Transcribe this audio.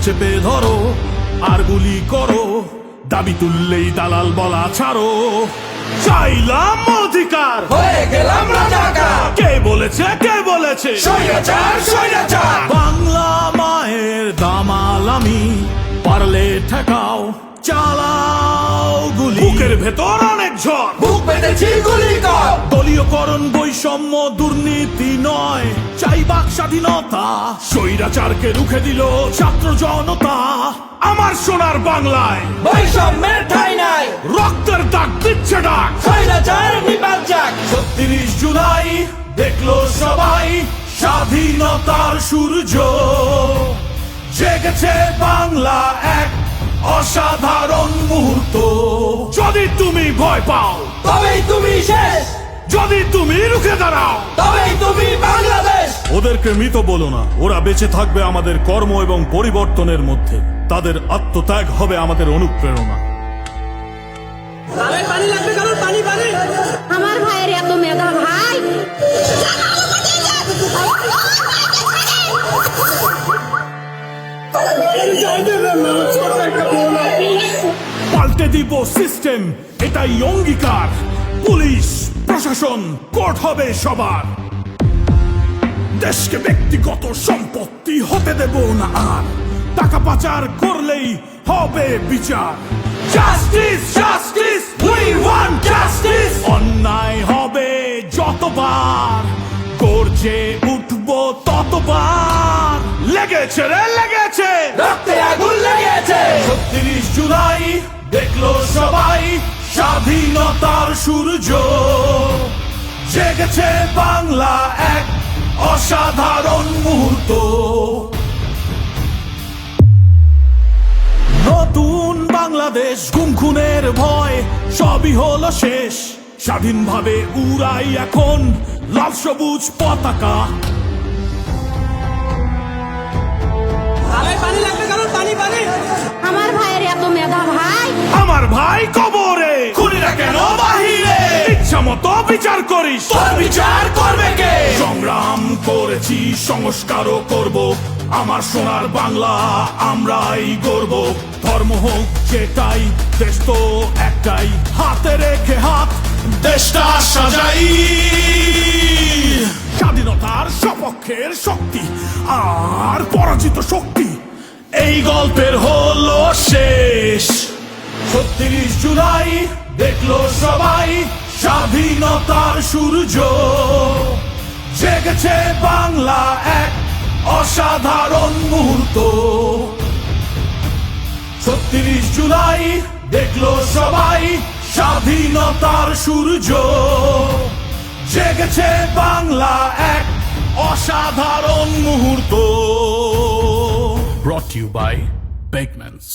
চেপে ধরো আর গুলি করো, দাবি তুললেই দালাল বলা ছাড়ো। চাইলাম অধিকার, হয়ে গেলাম রাজাকার। কে বলেছে কে বলেছে স্বৈরাচার স্বৈরাচার। বাংলা মায়ের দামাল আমি, পারলে ঠেকাও চালাও গুলি। বুকের ভেতর অনেক ঝড়, বুক পেতেছি গুলি কর। দলীয়করণ বৈষম্য দুর্নীতি নয়, চাই বাক স্বাধীনতা। স্বৈরাচারকে রুখে দিল ছাত্র জনতা। আমার সোনার বাংলায় বৈষম্যের ঠাঁই নাই, রক্তের দাগ দিচ্ছে ডাক। স্বৈরাচার নিপাত যাক। ৩৬ জুলাই দেখলো সবাই স্বাধীনতার সূর্য, জেগেছে বাংলা এক অসাধারণ মুহূর্ত। যদি তুমি ভয় পাও, তবেই তুমি শেষ, যদি তুমি রুখে দাঁড়াও, তবেই তুমি বাংলাদেশ। ওদেরকে মৃত বলো না, ওরা বেঁচে থাকবে আমাদের কর্ম এবং পরিবর্তনের মধ্যে। তাদের আত্মত্যাগ হবে আমাদের অনুপ্রেরণা। পানি লাগবে কারণ পানি পানি। আমার ভাইয়ের এত মেধা ভাই, পাল্টে দিব সিস্টেম, এটাই অঙ্গীকার। পুলিশ প্রশাসন কোর্ট হবে সবার। দেশকে ব্যক্তিগত সম্পত্তি হতে দেব না আর, টাকা পাচার করলেই হবে বিচার। Justice justice we want justice. অন্যায় হবে যতবার, গর্জে উঠবো ততবার। লেগেছে রে লেগেছে, রক্তে আগুন লেগেছে। ৩৬ জুলাই দেখলো সবাই স্বাধীনতার সূর্য, জেগেছে বাংলা এক অসাধারণ মুহূর্ত। নতুন বাংলাদেশ, গুম খুনের ভয় সবই হলো শেষ। স্বাধীনভাবে উড়াই এখন লাল সবুজ পতাকা। পানি লাগবে কারণ পানি পানি। আমার ভাইয়ের এত মেধা ভাই, আমার ভাই কবরে, খুনিরা কেন বাহিরে? ইচ্ছা মতো বিচার করিস, তোর বিচার করবে কে? সংগ্রাম করেছি, সংস্কারও করব। আমার সোনার বাংলা আমরাই গর্ব। ধর্ম হোক যেটাই, দেশ তো একটাই। হাতে রেখে হাত দেশটা সাজাই। স্বাধীনতার সপক্ষের শক্তি আর পরাজিত শক্তি, এই গল্পের হলো শেষ। ৩৬ জুলাই দেখলো সবাই স্বাধীনতার সূর্য, জেগেছে বাংলা এক অসাধারণ মুহূর্ত। ৩৬ জুলাই দেখলো সবাই স্বাধীনতার সূর্য, জেগেছে বাংলা এক অসাধারণ মুহূর্ত। Brought to you by Bakemans.